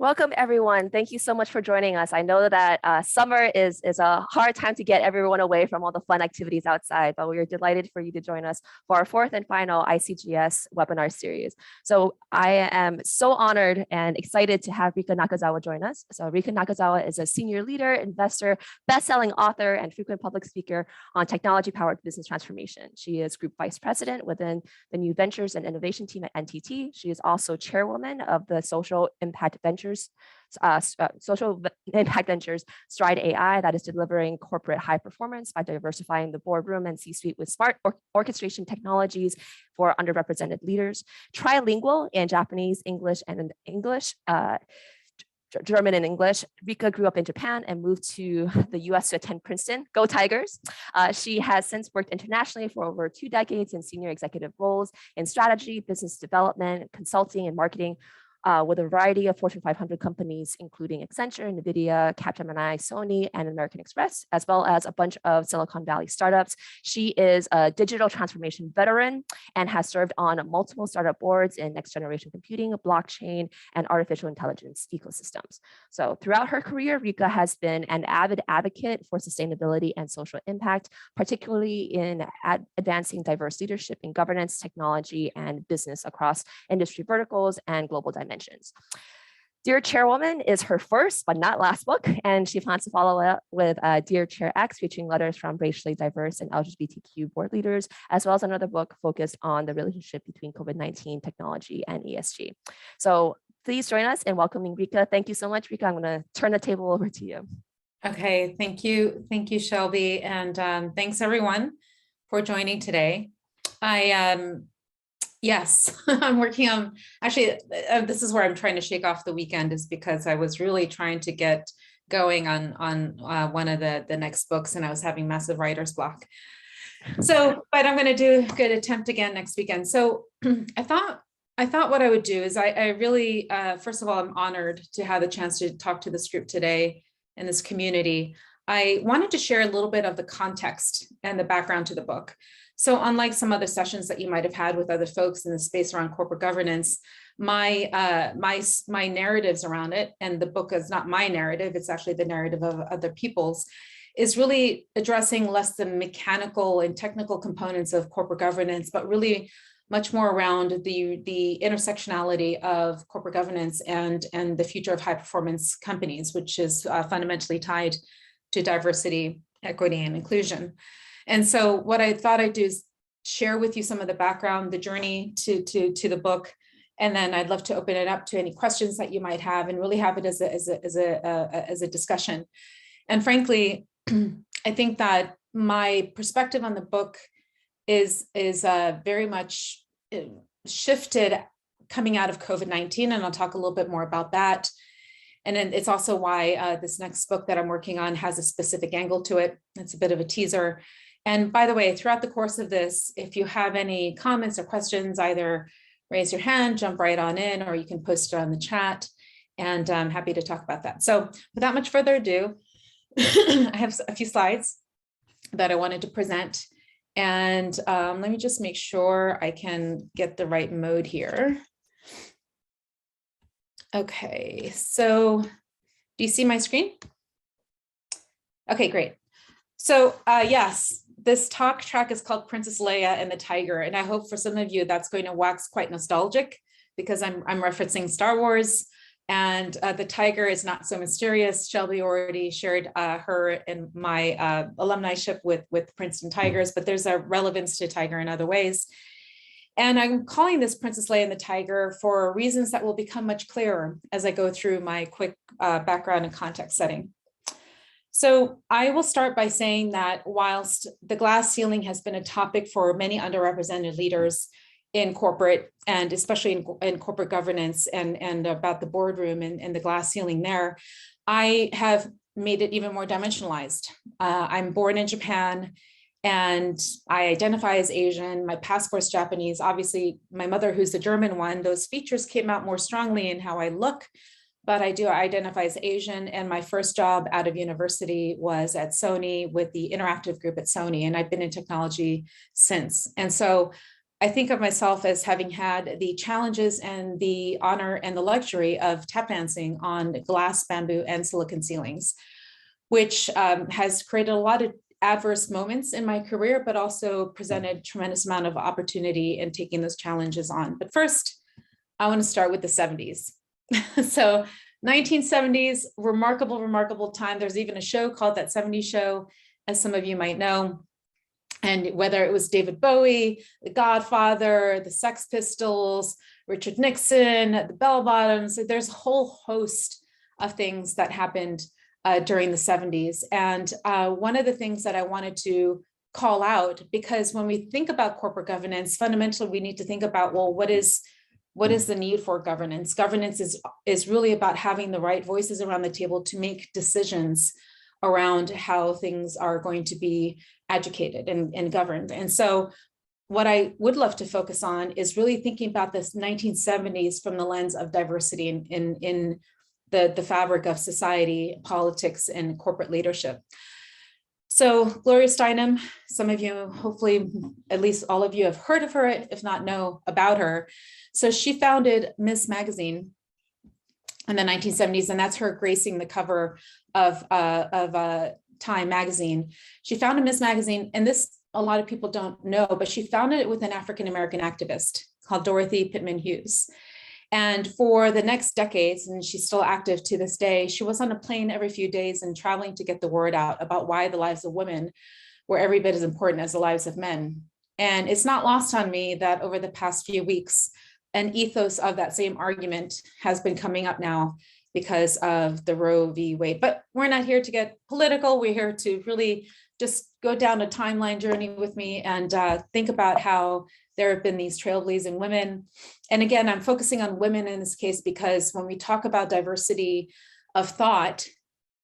Welcome, everyone. Thank you so much for joining us. I know that summer is a hard time to get everyone away from all the fun activities outside, but we are delighted for you to join us for our fourth and final ICGS webinar series. So I am so honored and excited to have Rika Nakazawa join us. So Rika Nakazawa is a senior leader, investor, best-selling author, and frequent public speaker on technology-powered business transformation. She is group vice president within the new ventures and innovation team at NTT. She is also chairwoman of the social impact ventures Stride AI that is delivering corporate high performance by diversifying the boardroom and C-suite with smart orchestration technologies for underrepresented leaders. Trilingual in Japanese, English, and in English. German and English. Rika grew up in Japan and moved to the US to attend Princeton. Go Tigers. She has since worked internationally for over 2 decades in senior executive roles in strategy, business development, consulting, and marketing, with a variety of Fortune 500 companies, including Accenture, NVIDIA, Capgemini, Sony, and American Express, as well as a bunch of Silicon Valley startups. She is a digital transformation veteran and has served on multiple startup boards in next generation computing, blockchain, and artificial intelligence ecosystems. So throughout her career, Rika has been an avid advocate for sustainability and social impact, particularly in advancing diverse leadership in governance, technology, and business across industry verticals and global dimensions. Dear Chairwoman is her first but not last book, and she plans to follow up with Dear Chair X, featuring letters from racially diverse and LGBTQ board leaders, as well as another book focused on the relationship between COVID-19 technology and ESG. So please join us in welcoming Rika. Thank you so much, Rika. I'm going to turn the table over to you. Okay, thank you. Thank you, Shelby. And thanks everyone for joining today. Yes, I'm working on, actually, this is where I'm trying to shake off the weekend, is because I was really trying to get going on one of the next books, and I was having massive writer's block. So, but I'm going to do a good attempt again next weekend. So I thought what I would do is I really, first of all, I'm honored to have the chance to talk to this group today in this community. I wanted to share a little bit of the context and the background to the book. So unlike some other sessions that you might have had with other folks in the space around corporate governance, my narratives around it, and the book is not my narrative, it's actually the narrative of other people's, is really addressing less the mechanical and technical components of corporate governance, but really much more around the intersectionality of corporate governance and the future of high performance companies, which is fundamentally tied to diversity, equity, and inclusion. And so what I thought I'd do is share with you some of the background, the journey to the book, and then I'd love to open it up to any questions that you might have, and really have it as a discussion. And frankly, I think that my perspective on the book is very much shifted coming out of COVID-19, and I'll talk a little bit more about that. And then it's also why this next book that I'm working on has a specific angle to it. It's a bit of a teaser. And by the way, throughout the course of this, if you have any comments or questions, either raise your hand, jump right on in, or you can post it on the chat, and I'm happy to talk about that. So without much further ado, I have a few slides that I wanted to present. And let me just make sure I can get the right mode here. Okay, so do you see my screen? Okay, great. So yes, this talk track is called Princess Leia and the Tiger. And I hope for some of you that's going to wax quite nostalgic, because I'm referencing Star Wars, and the tiger is not so mysterious. Shelby already shared her and my alumniship with Princeton Tigers, but there's a relevance to tiger in other ways. And I'm calling this Princess Leia and the Tiger for reasons that will become much clearer as I go through my quick background and context setting. So I will start by saying that whilst the glass ceiling has been a topic for many underrepresented leaders in corporate, and especially in corporate governance, and about the boardroom and the glass ceiling there, I have made it even more dimensionalized. I'm born in Japan, and I identify as Asian. My passport's Japanese. Obviously, my mother, who's the German one, those features came out more strongly in how I look, but I do identify as Asian. And my first job out of university was at Sony with the interactive group at Sony, and I've been in technology since. And so I think of myself as having had the challenges and the honor and the luxury of tap dancing on glass, bamboo, and silicon ceilings, which has created a lot of adverse moments in my career, but also presented a tremendous amount of opportunity in taking those challenges on. But first, I want to start with the 70s. So 1970s, remarkable, remarkable time. There's even a show called That 70s Show, as some of you might know. And whether it was David Bowie, The Godfather, the Sex Pistols, Richard Nixon, the Bell Bottoms, there's a whole host of things that happened during the 70s. And one of the things that I wanted to call out, because when we think about corporate governance, fundamentally, we need to think about, well, what is the need for governance? Governance is really about having the right voices around the table to make decisions around how things are going to be educated and governed. And so what I would love to focus on is really thinking about this 1970s from the lens of diversity in the fabric of society, politics, and corporate leadership. So Gloria Steinem, some of you, hopefully, at least all of you have heard of her, if not know about her. So she founded Ms. Magazine in the 1970s, and that's her gracing the cover of Time magazine. She founded Ms. Magazine, and this a lot of people don't know, but she founded it with an African-American activist called Dorothy Pittman Hughes. And for the next decades, and she's still active to this day, she was on a plane every few days and traveling to get the word out about why the lives of women were every bit as important as the lives of men. And it's not lost on me that over the past few weeks, an ethos of that same argument has been coming up now because of the Roe v. Wade. But we're not here to get political. We're here to really just go down a timeline journey with me and think about how there have been these trailblazing women. And again, I'm focusing on women in this case because when we talk about diversity of thought,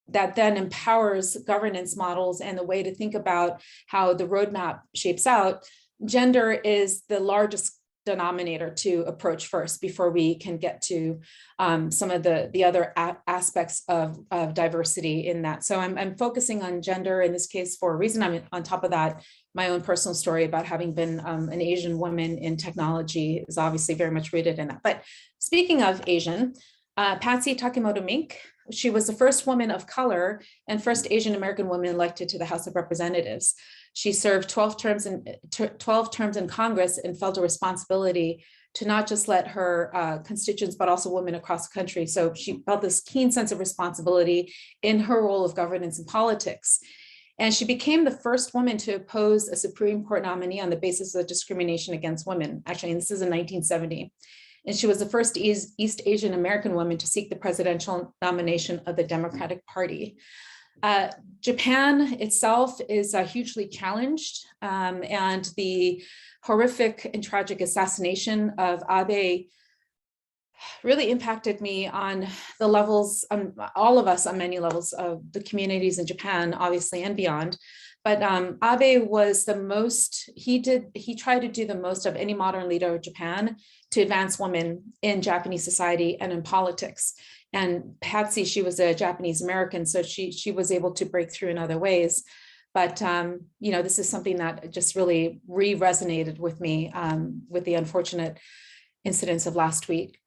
that then empowers governance models and the way to think about how the roadmap shapes out, gender is the largest denominator to approach first before we can get to some of the other aspects of diversity in that. So I'm focusing on gender in this case for a reason. I'm on top of that, my own personal story about having been an Asian woman in technology is obviously very much rooted in that. But speaking of Asian, Patsy Takemoto Mink, she was the first woman of color and first Asian American woman elected to the House of Representatives. She served 12 terms in Congress and felt a responsibility to not just let her constituents, but also women across the country. So she felt this keen sense of responsibility in her role of governance and politics. And she became the first woman to oppose a Supreme Court nominee on the basis of discrimination against women. Actually, and this is in 1970. And she was the first East Asian American woman to seek the presidential nomination of the Democratic Party. Japan itself is hugely challenged, and the horrific and tragic assassination of Abe really impacted me on the levels, all of us on many levels of the communities in Japan, obviously, and beyond. But Abe was the most, he tried to do the most of any modern leader of Japan to advance women in Japanese society and in politics. And Patsy, she was a Japanese American, so she was able to break through in other ways. But, you know, this is something that just really resonated with me with the unfortunate incidents of last week.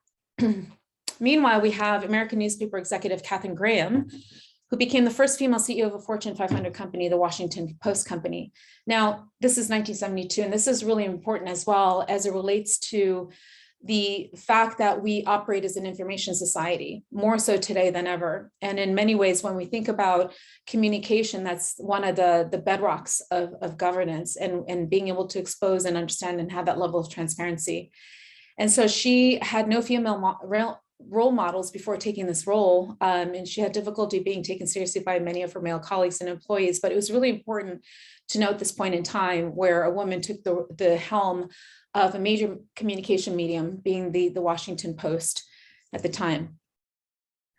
Meanwhile, we have American newspaper executive Katharine Graham, who became the first female CEO of a Fortune 500 company, the Washington Post Company. Now, this is 1972, and this is really important as well as it relates to the fact that we operate as an information society, more so today than ever. And in many ways, when we think about communication, that's one of the bedrocks of governance and being able to expose and understand and have that level of transparency. And so she had no female role models before taking this role, and she had difficulty being taken seriously by many of her male colleagues and employees. But it was really important to note this point in time where a woman took the helm of a major communication medium, being the Washington Post at the time.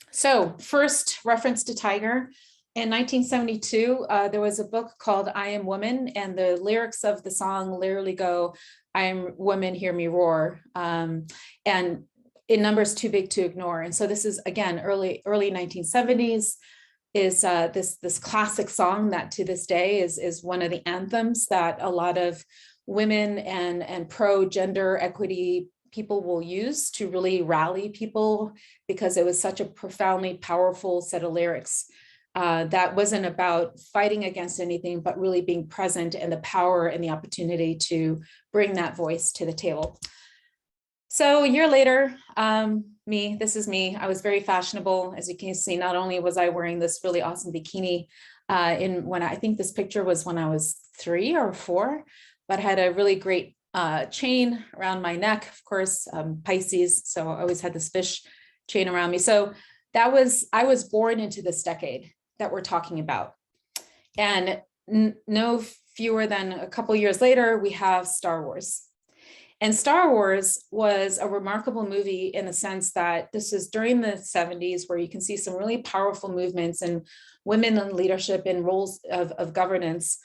So first reference to Tiger. In 1972, there was a book called I Am Woman, and the lyrics of the song literally go, I am woman, hear me roar. And in numbers too big to ignore. And so this is, again, early 1970s, is this classic song that to this day is one of the anthems that a lot of women and pro-gender equity people will use to really rally people, because it was such a profoundly powerful set of lyrics that wasn't about fighting against anything, but really being present and the power and the opportunity to bring that voice to the table. So a year later, this is me. I was very fashionable. As you can see, not only was I wearing this really awesome bikini I think this picture was when I was 3 or 4, but I had a really great chain around my neck, of course, Pisces. So I always had this fish chain around me. So I was born into this decade that we're talking about. And no fewer than a couple years later, we have Star Wars. And Star Wars was a remarkable movie in the sense that this is during the 70s, where you can see some really powerful movements and women in leadership in roles of governance.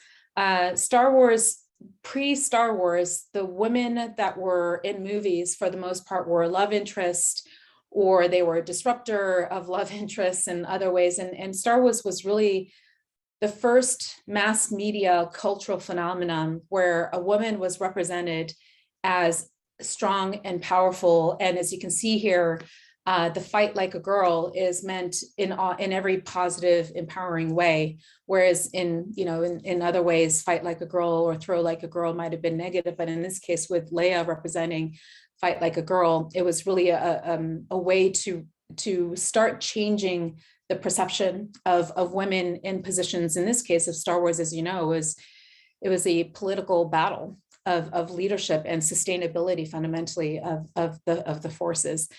Star Wars, pre-Star Wars, the women that were in movies for the most part were love interest, or they were a disruptor of love interests in other ways. And Star Wars was really the first mass media cultural phenomenon where a woman was represented as strong and powerful. And as you can see here, the fight like a girl is meant in every positive, empowering way. Whereas in other ways, fight like a girl or throw like a girl might have been negative. But in this case, with Leia representing fight like a girl, it was really a way to start changing the perception of women in positions. In this case of Star Wars, as you know, it was a political battle of leadership and sustainability, fundamentally, of the forces.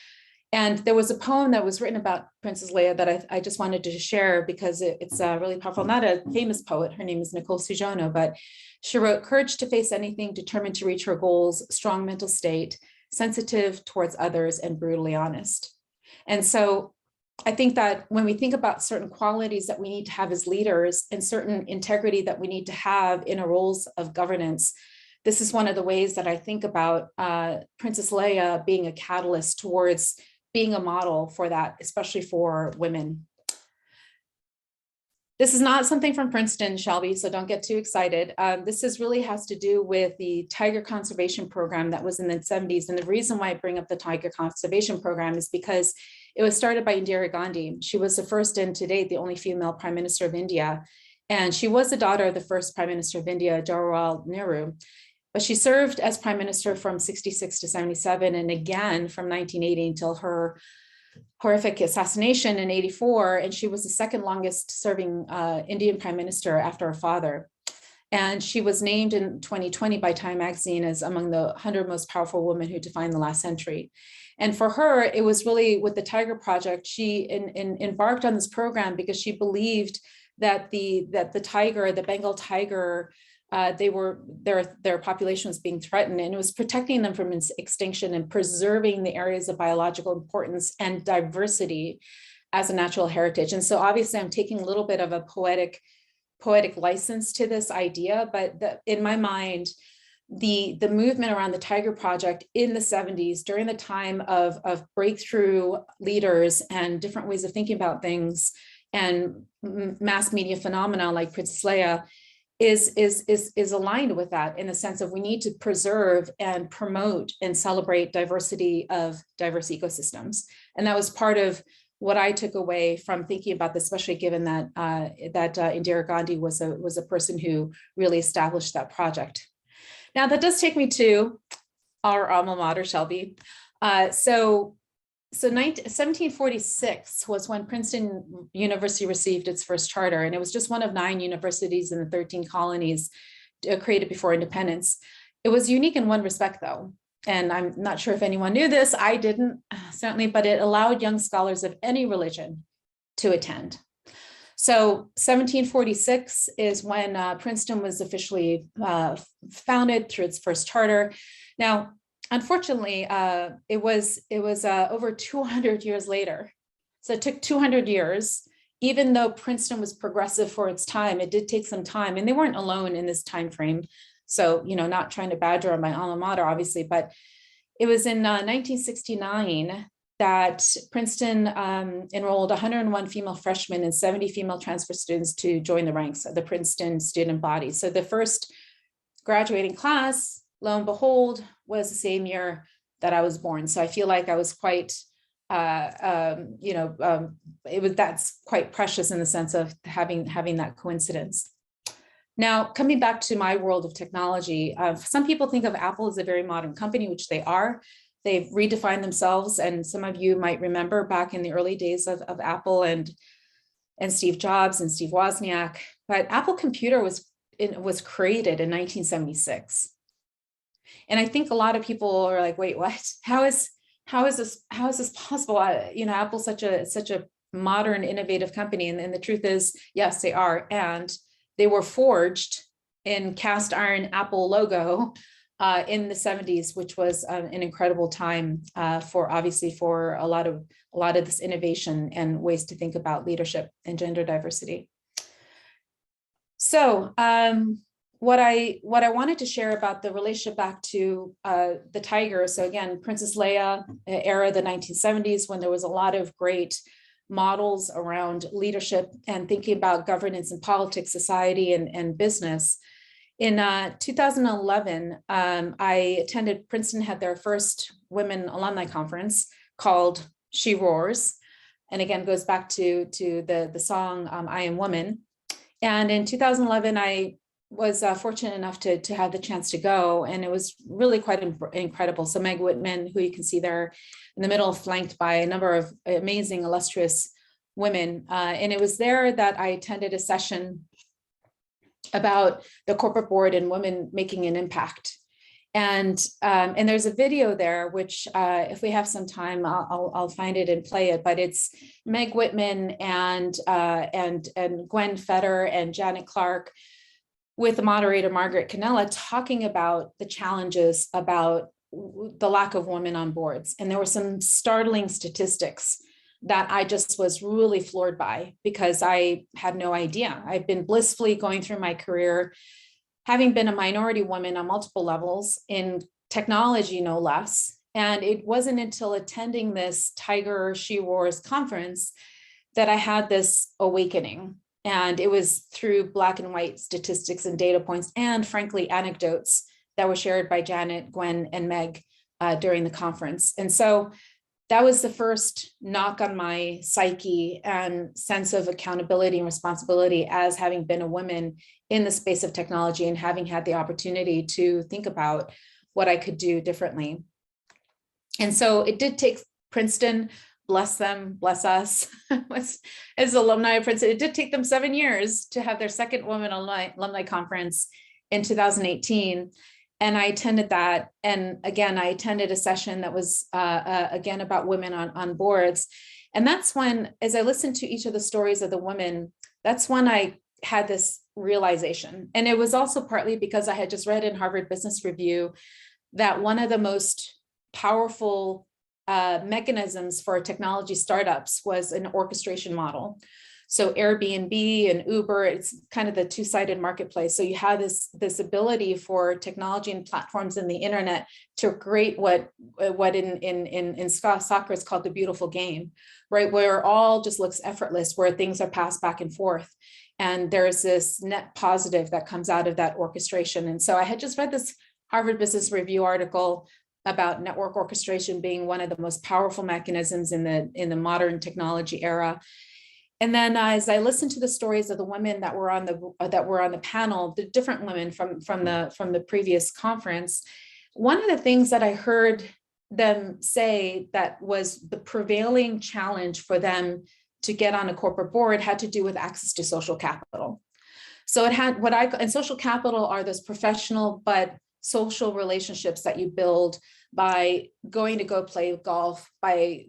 And there was a poem that was written about Princess Leia that I just wanted to share, because it's really powerful. Not a famous poet, her name is Nicole Sujono, but she wrote, "Courage to face anything, determined to reach her goals, strong mental state, sensitive towards others, and brutally honest." And so I think that when we think about certain qualities that we need to have as leaders and certain integrity that we need to have in our roles of governance, this is one of the ways that I think about Princess Leia being a catalyst towards being a model for that, especially for women. This is not something from Princeton, Shelby, so don't get too excited. This really has to do with the tiger conservation program that was in the 70s. And the reason why I bring up the tiger conservation program is because it was started by Indira Gandhi. She was the first and to date the only female prime minister of India. And she was the daughter of the first prime minister of India, Jawaharlal Nehru. But she served as prime minister from 66 to 77, and again from 1980 until her horrific assassination in 84. And she was the second longest serving Indian prime minister after her father. And she was named in 2020 by Time magazine as among the 100 most powerful women who defined the last century. And for her, it was really with the Tiger Project, she embarked on this program because she believed that the tiger, the Bengal tiger, their population was being threatened, and it was protecting them from extinction and preserving the areas of biological importance and diversity as a natural heritage. And so obviously I'm taking a little bit of a poetic license to this idea, but in my mind, the movement around the Tiger Project in the 70s, during the time of breakthrough leaders and different ways of thinking about things and mass media phenomena like Princess Leia, is aligned with that, in the sense of we need to preserve and promote and celebrate diversity of diverse ecosystems. And that was part of what I took away from thinking about this, especially given that Indira Gandhi was a person who really established that project. Now that does take me to our alma mater, Shelby. So 1746 was when Princeton University received its first charter, and it was just one of 9 universities in the 13 colonies created before independence. It was unique in one respect, though, and I'm not sure if anyone knew this. I didn't, certainly, but it allowed young scholars of any religion to attend. So 1746 is when Princeton was officially founded through its first charter. Now, unfortunately, it was over 200 years later. So it took 200 years, even though Princeton was progressive for its time. It did take some time, and they weren't alone in this time frame. So, not trying to badger on my alma mater, obviously, but it was in 1969 that Princeton enrolled 101 female freshmen and 70 female transfer students to join the ranks of the Princeton student body. So the first graduating class, lo and behold, was the same year that I was born. So I feel like I was quite, that's quite precious in the sense of having that coincidence. Now, coming back to my world of technology, some people think of Apple as a very modern company, which they are. They've redefined themselves. And some of you might remember back in the early days of Apple and Steve Jobs and Steve Wozniak. But Apple Computer was created in 1976. And I think a lot of people are like, wait, what? How is this possible? Apple's such a modern, innovative company. And the truth is, yes, they are. And they were forged in cast iron Apple logo in the 70s, which was an incredible time for a lot of this innovation and ways to think about leadership and gender diversity. So what I wanted to share about the relationship back to the tiger. So again, Princess Leia era, the 1970s, when there was a lot of great models around leadership and thinking about governance and politics, society, and business. In 2011, I attended, Princeton had their first women alumni conference called She Roars. And again, goes back to the song, I Am Woman. And in 2011, I was fortunate enough to have the chance to go, and it was really quite incredible. So Meg Whitman, who you can see there in the middle, flanked by a number of amazing, illustrious women. And it was there that I attended a session about the corporate board and women making an impact. And there's a video there, which if we have some time, I'll find it and play it. But it's Meg Whitman and Gwen Feder and Janet Clark, with the moderator Margaret Canella, talking about the challenges about the lack of women on boards. And there were some startling statistics that I just was really floored by, because I had no idea. I've been blissfully going through my career, having been a minority woman on multiple levels in technology, no less. And it wasn't until attending this Tiger She Roars conference that I had this awakening. And it was through black and white statistics and data points, and frankly, anecdotes that were shared by Janet, Gwen, and Meg during the conference. And so that was the first knock on my psyche and sense of accountability and responsibility as having been a woman in the space of technology and having had the opportunity to think about what I could do differently. And so it did take Princeton, bless them, bless us, as alumni of Princeton, it did take them 7 years to have their second Women Alumni Conference in 2018. And I attended that. And again, I attended a session that was, again, about women on boards. And that's when, as I listened to each of the stories of the women, that's when I had this realization. And it was also partly because I had just read in Harvard Business Review that one of the most powerful mechanisms for technology startups was an orchestration model. So Airbnb and Uber, it's kind of the two-sided marketplace. So you have this ability for technology and platforms in the internet to create what in soccer is called the beautiful game, right? Where all just looks effortless, where things are passed back and forth. And there's this net positive that comes out of that orchestration. And so I had just read this Harvard Business Review article about network orchestration being one of the most powerful mechanisms in the modern technology era. And then as I listened to the stories of the women that were on the panel, the different women from the previous conference, one of the things that I heard them say that was the prevailing challenge for them to get on a corporate board had to do with access to social capital. So it had and social capital are those professional but social relationships that you build by going to go play golf, by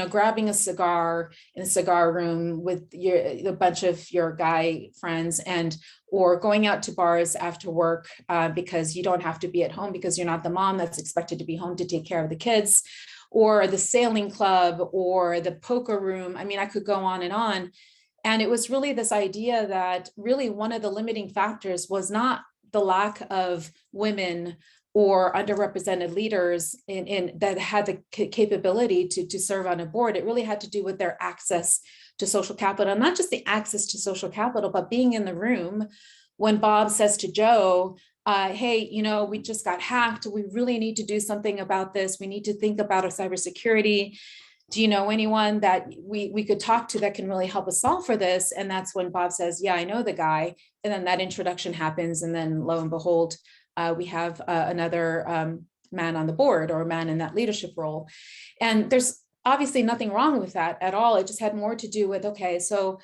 grabbing a cigar in a cigar room with a bunch of your guy friends, or going out to bars after work because you don't have to be at home because you're not the mom that's expected to be home to take care of the kids, or the sailing club or the poker room. I mean, I could go on. And it was really this idea that really one of the limiting factors was not the lack of women or underrepresented leaders that had the capability to serve on a board. It really had to do with their access to social capital, and not just the access to social capital, but being in the room when Bob says to Joe, hey, we just got hacked. We really need to do something about this. We need to think about our cybersecurity. Do you know anyone that we could talk to that can really help us solve for this? And that's when Bob says, yeah, I know the guy. And then that introduction happens. And then lo and behold, we have another man on the board, or a man in that leadership role. And there's obviously nothing wrong with that at all. It just had more to do with, okay, so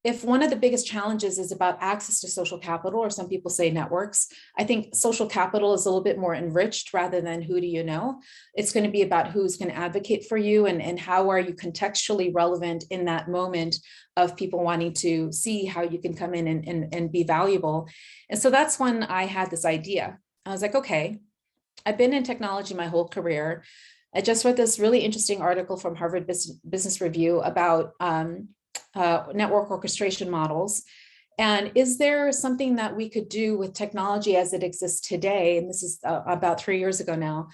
if one of the biggest challenges is about access to social capital, or some people say networks, I think social capital is a little bit more enriched rather than who do you know. It's going to be about who's going to advocate for you, and how are you contextually relevant in that moment of people wanting to see how you can come in and be valuable. And so that's when I had this idea. I was like, okay, I've been in technology my whole career. I just read this really interesting article from Harvard Business Review about network orchestration models. And is there something that we could do with technology as it exists today? And this is about 3 years ago now,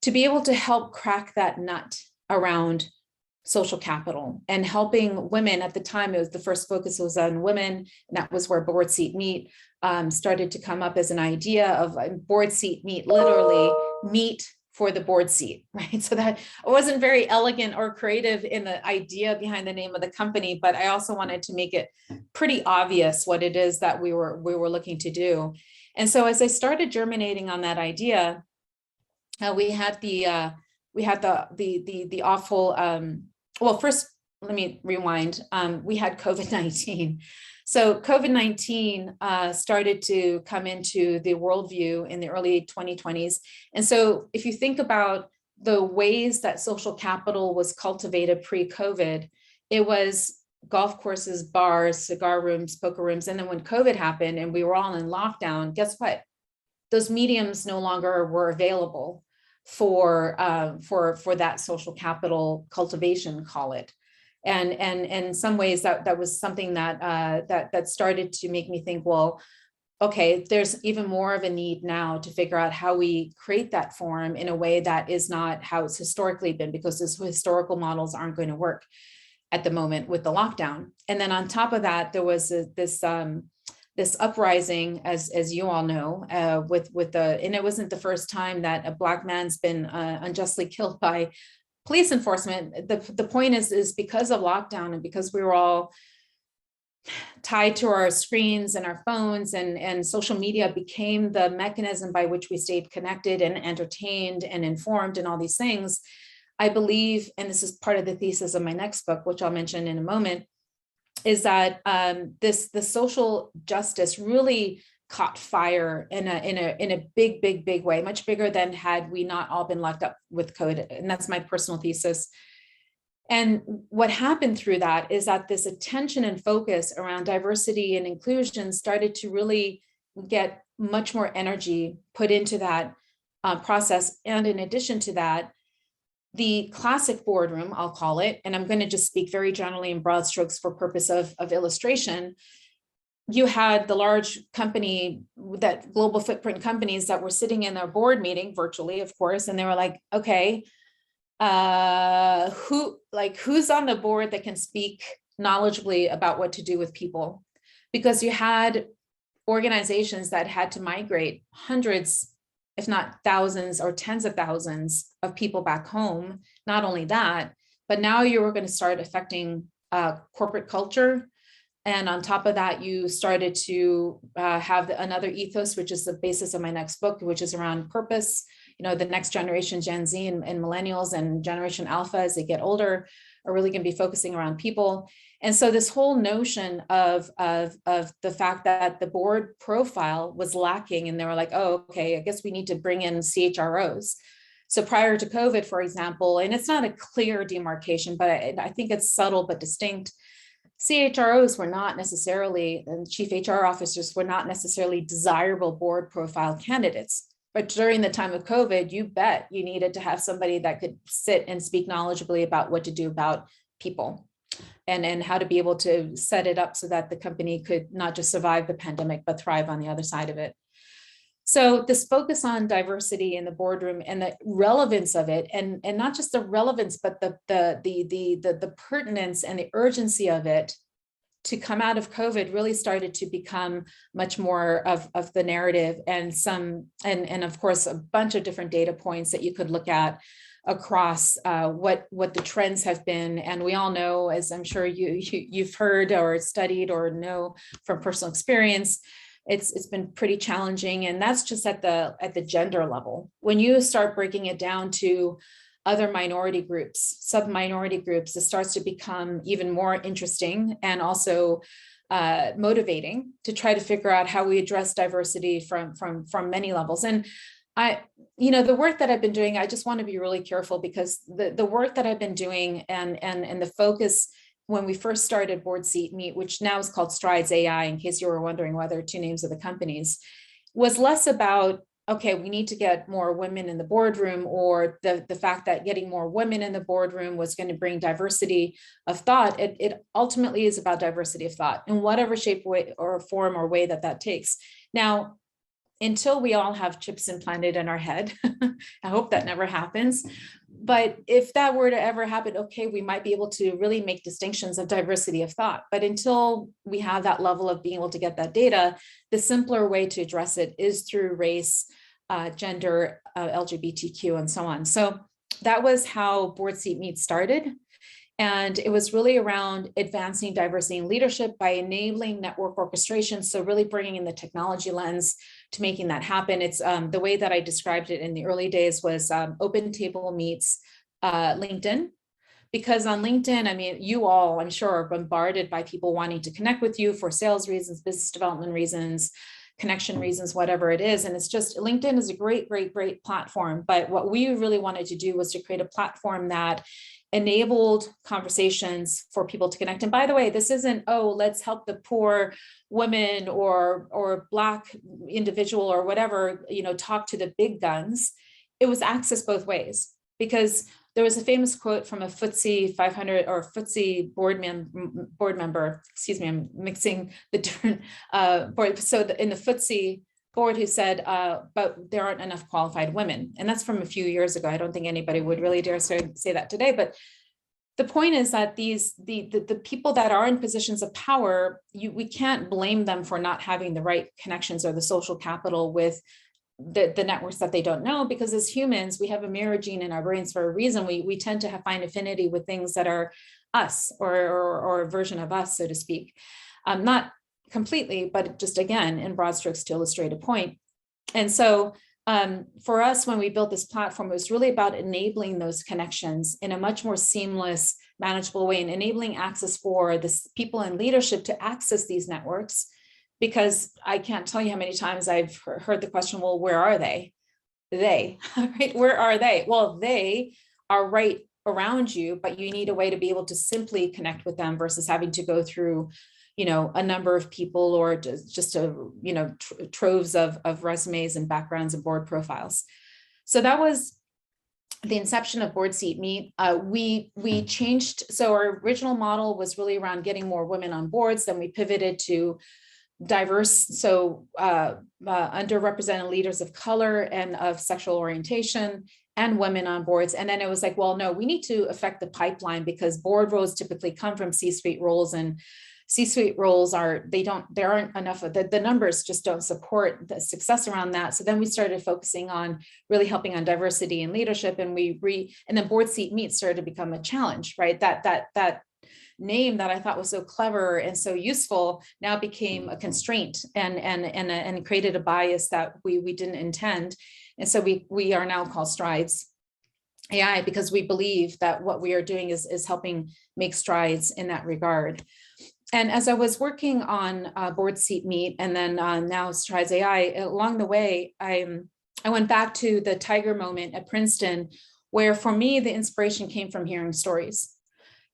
to be able to help crack that nut around social capital and helping women. At the time, it was the first focus was on women, and that was where board seat meet started to come up as an idea of board seat meet, literally meet for the board seat, right? So that it wasn't very elegant or creative in the idea behind the name of the company, but I also wanted to make it pretty obvious what it is that we were looking to do. And so as I started germinating on that idea, we had the awful. Well, first, let me rewind. We had COVID-19. So COVID-19 started to come into the worldview in the early 2020s. And so if you think about the ways that social capital was cultivated pre-COVID, it was golf courses, bars, cigar rooms, poker rooms. And then when COVID happened and we were all in lockdown, guess what? Those mediums no longer were available for that social capital cultivation, call it. And in some ways that was something that started to make me think, well, okay, there's even more of a need now to figure out how we create that forum in a way that is not how it's historically been, because those historical models aren't going to work at the moment with the lockdown. And then on top of that, there was this uprising, as you all know, with and it wasn't the first time that a Black man's been unjustly killed by police enforcement. The point is because of lockdown and because we were all tied to our screens and our phones, and social media became the mechanism by which we stayed connected and entertained and informed and all these things. I believe, and this is part of the thesis of my next book, which I'll mention in a moment, is that the social justice really caught fire in a big way, much bigger than had we not all been locked up with COVID. And that's my personal thesis. And what happened through that is that this attention and focus around diversity and inclusion started to really get much more energy put into that process. And in addition to that, the classic boardroom, I'll call it, and I'm going to just speak very generally in broad strokes for purpose of illustration. You had the large company, that global footprint companies that were sitting in their board meeting virtually, of course, and they were like, okay, who's on the board that can speak knowledgeably about what to do with people? Because you had organizations that had to migrate hundreds, if not thousands or tens of thousands of people back home. Not only that, but now you were going to start affecting corporate culture. And on top of that, you started to have another ethos, which is the basis of my next book, which is around purpose. You know, the next generation, Gen Z and millennials and Generation Alpha, as they get older, are really going to be focusing around people. And so this whole notion of the fact that the board profile was lacking, and they were like, oh, okay, I guess we need to bring in CHROs. So prior to COVID, for example, and it's not a clear demarcation, but I think it's subtle but distinct. CHROs were not necessarily, and chief HR officers were not necessarily desirable board profile candidates. But during the time of COVID, you bet you needed to have somebody that could sit and speak knowledgeably about what to do about people and how to be able to set it up so that the company could not just survive the pandemic, but thrive on the other side of it. So this focus on diversity in the boardroom and the relevance of it, and not just the relevance, but the pertinence and the urgency of it to come out of COVID really started to become much more of the narrative, and and of course, a bunch of different data points that you could look at across what the trends have been. And we all know, as I'm sure you've heard or studied or know from personal experience, it's been pretty challenging. And that's just at the gender level. When you start breaking it down to other minority groups, sub-minority groups, it starts to become even more interesting and also motivating to try to figure out how we address diversity from many levels. And the work that I've been doing, I just want to be really careful, because the work that I've been doing and the focus when we first started Board Seat Meet, which now is called Strides AI, in case you were wondering why there are two names of the companies, was less about, okay, we need to get more women in the boardroom, or the fact that getting more women in the boardroom was going to bring diversity of thought. It ultimately is about diversity of thought in whatever shape, way, or form or way that takes. Now, until we all have chips implanted in our head, I hope that never happens. But if that were to ever happen, okay, we might be able to really make distinctions of diversity of thought. But until we have that level of being able to get that data, the simpler way to address it is through race, gender, LGBTQ, and so on. So that was how Board Seat Meet started. And it was really around advancing diversity in leadership by enabling network orchestration. So really bringing in the technology lens to making that happen. It's the way that I described it in the early days was Open Table meets LinkedIn. Because on LinkedIn, I mean, you all, I'm sure, are bombarded by people wanting to connect with you for sales reasons, business development reasons, connection reasons, whatever it is. And it's just, LinkedIn is a great platform. But what we really wanted to do was to create a platform that enabled conversations for people to connect. And by the way, this isn't, oh, let's help the poor woman or Black individual or whatever, talk to the big guns. It was access both ways, because there was a famous quote from a FTSE 500 or FTSE board member, excuse me, I'm mixing the different board. So in the FTSE board, who said, but there aren't enough qualified women. And that's from a few years ago. I don't think anybody would really dare say that today. But the point is that the people that are in positions of power, we can't blame them for not having the right connections or the social capital with the networks that they don't know, because as humans, we have a mirror gene in our brains for a reason. We tend to find affinity with things that are us or a version of us, so to speak. Not completely, but just again, in broad strokes to illustrate a point. And so for us, when we built this platform, it was really about enabling those connections in a much more seamless, manageable way, and enabling access for the people in leadership to access these networks. Because I can't tell you how many times I've heard the question, well, where are they? Right? Where are they? Well, they are right around you, but you need a way to be able to simply connect with them versus having to go through, a number of people or just troves of resumes and backgrounds and board profiles. So that was the inception of Board Seat Meet. We changed. So our original model was really around getting more women on boards. Then we pivoted to diverse, so underrepresented leaders of color and of sexual orientation and women on boards. And then it was like, well, no, we need to affect the pipeline, because board roles typically come from C-suite roles, and C-suite roles there aren't enough of the numbers just don't support the success around that. So then we started focusing on really helping on diversity and leadership, and and then Board Seat Meet started to become a challenge, right? That name that I thought was so clever and so useful now became a constraint and created a bias that we didn't intend. And so we are now called Strides AI, because we believe that what we are doing is helping make strides in that regard. And as I was working on Board Seat Meet and then now Strides AI, along the way, I went back to the Tiger moment at Princeton, where for me, the inspiration came from hearing stories.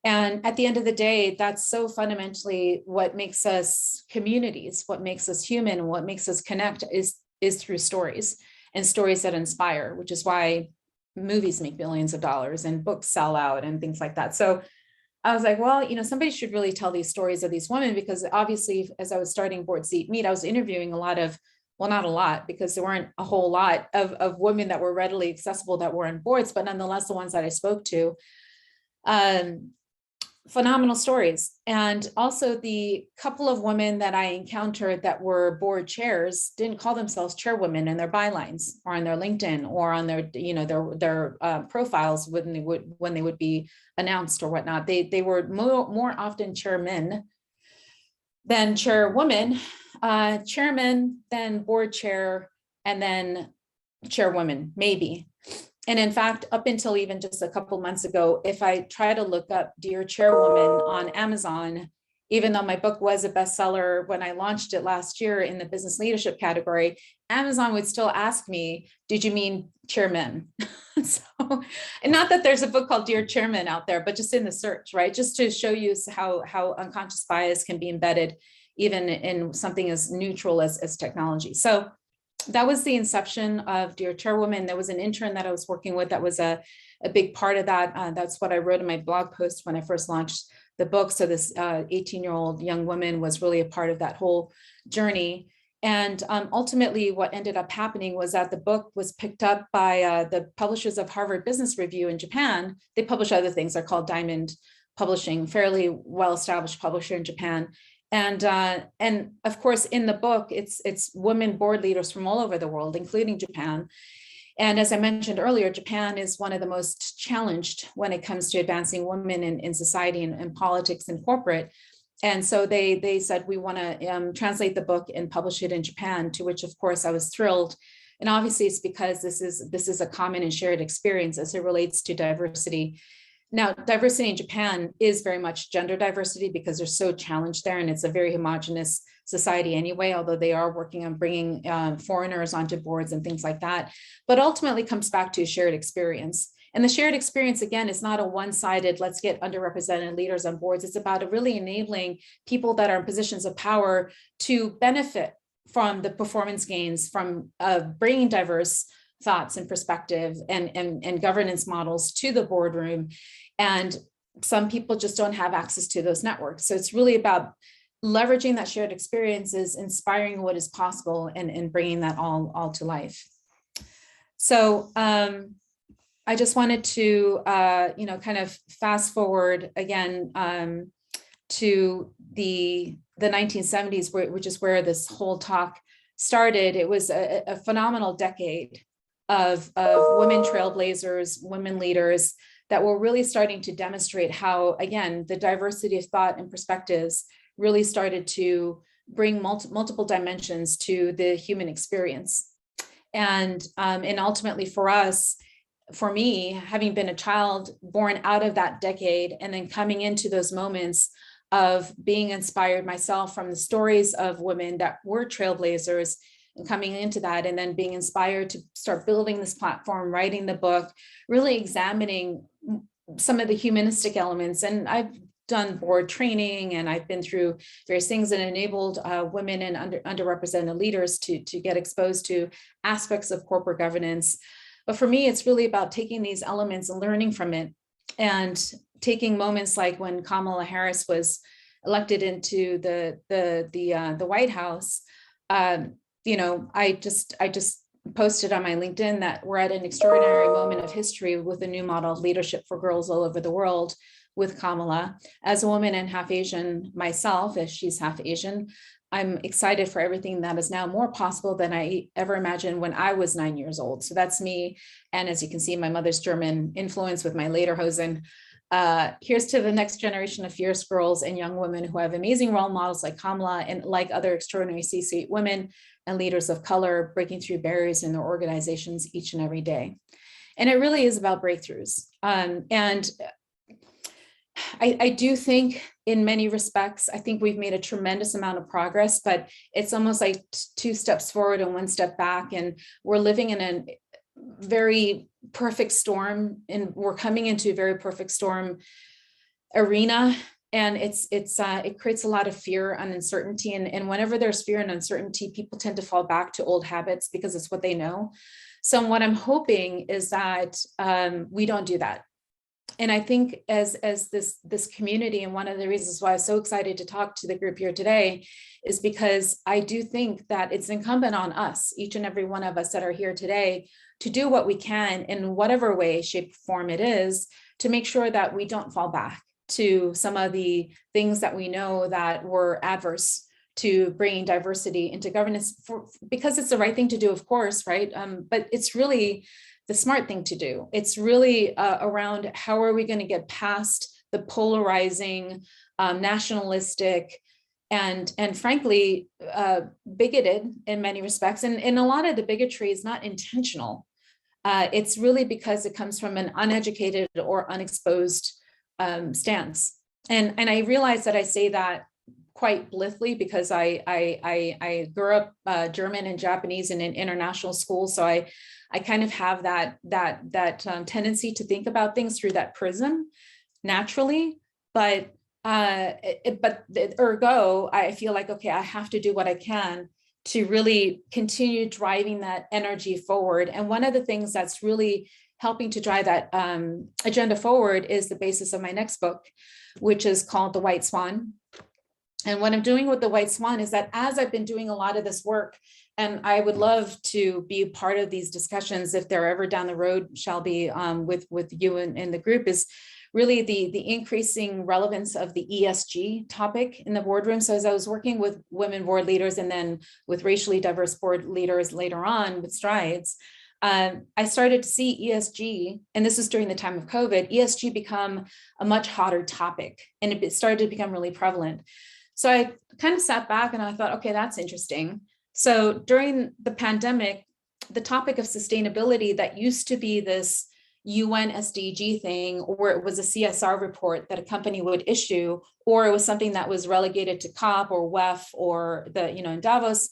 And at the end of the day, that's so fundamentally what makes us communities, what makes us human, and what makes us connect is through stories, and stories that inspire, which is why movies make billions of dollars and books sell out and things like that. So I was like, well, somebody should really tell these stories of these women, because obviously, as I was starting Board Seat Meet, I was interviewing a lot of, well, not a lot, because there weren't a whole lot of women that were readily accessible that were on boards, but nonetheless, the ones that I spoke to, phenomenal stories. And also the couple of women that I encountered that were board chairs didn't call themselves chairwomen in their bylines or on their LinkedIn or on their, their profiles when they would be announced or whatnot. They were more often chairmen than chairwoman, chairman, then board chair, and then chairwoman, maybe. And in fact, up until even just a couple months ago, if I try to look up Dear Chairwoman on Amazon, even though my book was a bestseller when I launched it last year in the business leadership category, Amazon would still ask me, did you mean chairman? So, and not that there's a book called Dear Chairman out there, but just in the search, right? Just to show you how unconscious bias can be embedded even in something as neutral as technology. So that was the inception of Dear Chairwoman. There was an intern that I was working with that was a big part of that. That's what I wrote in my blog post when I first launched the book. So this 18-year-old young woman was really a part of that whole journey. And ultimately what ended up happening was that the book was picked up by the publishers of Harvard Business Review in Japan. They publish other things. They're called Diamond Publishing, fairly well-established publisher in Japan. And of course, in the book, it's women board leaders from all over the world, including Japan. And as I mentioned earlier, Japan is one of the most challenged when it comes to advancing women in society and politics and corporate. And so they said, we want to translate the book and publish it in Japan, to which, of course, I was thrilled. And obviously, it's because this is a common and shared experience as it relates to diversity. Now, diversity in Japan is very much gender diversity because they're so challenged there, and it's a very homogenous society anyway, although they are working on bringing foreigners onto boards and things like that. But ultimately comes back to a shared experience. And the shared experience, again, is not a one-sided, let's get underrepresented leaders on boards. It's about really enabling people that are in positions of power to benefit from the performance gains from bringing diverse thoughts and perspective and governance models to the boardroom. And some people just don't have access to those networks. So it's really about leveraging that shared experiences, inspiring what is possible and bringing that all to life. So I just wanted to, kind of fast forward again to the 1970s, which is where this whole talk started. It was a phenomenal decade of women trailblazers, women leaders that were really starting to demonstrate how, again, the diversity of thought and perspectives really started to bring multiple dimensions to the human experience. And ultimately for me, having been a child born out of that decade and then coming into those moments of being inspired myself from the stories of women that were trailblazers and coming into that, and then being inspired to start building this platform, writing the book, really examining some of the humanistic elements. And I've done board training and I've been through various things that enabled women and underrepresented leaders to get exposed to aspects of corporate governance. But for me, it's really about taking these elements and learning from it, and taking moments like when Kamala Harris was elected into the White House. I just posted on my LinkedIn that we're at an extraordinary moment of history with a new model of leadership for girls all over the world with Kamala. As a woman and half Asian myself, as she's half Asian, I'm excited for everything that is now more possible than I ever imagined when I was 9 years old. So that's me. And as you can see, my mother's German influence with my lederhosen. Here's to the next generation of fierce girls and young women who have amazing role models like Kamala and like other extraordinary C-suite women and leaders of color breaking through barriers in their organizations each and every day. And it really is about breakthroughs. And I do think in many respects, I think we've made a tremendous amount of progress, but it's almost like 2 steps forward and 1 step back. And we're living in a very perfect storm, and we're coming into a very perfect storm arena. And it creates a lot of fear and uncertainty. And whenever there's fear and uncertainty, people tend to fall back to old habits because it's what they know. So what I'm hoping is that we don't do that. And I think as this community, and one of the reasons why I'm so excited to talk to the group here today is because I do think that it's incumbent on us, each and every one of us that are here today, to do what we can in whatever way, shape, form it is, to make sure that we don't fall back, to some of the things that we know that were adverse to bringing diversity into governance because it's the right thing to do, of course, right? But it's really the smart thing to do. It's really around how are we going to get past the polarizing, nationalistic, and frankly, bigoted in many respects. And a lot of the bigotry is not intentional. It's really because it comes from an uneducated or unexposed stance. And I realize that I say that quite blithely because I grew up German and Japanese in an international school. So I kind of have that tendency to think about things through that prism naturally, but ergo, I feel like, okay, I have to do what I can to really continue driving that energy forward. And one of the things that's really helping to drive that agenda forward is the basis of my next book, which is called The White Swan. And what I'm doing with The White Swan is that as I've been doing a lot of this work, and I would love to be part of these discussions if they're ever down the road, shall be with you and the group, is really the increasing relevance of the ESG topic in the boardroom. So as I was working with women board leaders and then with racially diverse board leaders later on with Strides, I started to see ESG, and this was during the time of COVID, ESG become a much hotter topic, and it started to become really prevalent. So I kind of sat back and I thought, okay, that's interesting. So during the pandemic, the topic of sustainability that used to be this UN SDG thing, or it was a CSR report that a company would issue, or it was something that was relegated to COP or WEF or in Davos,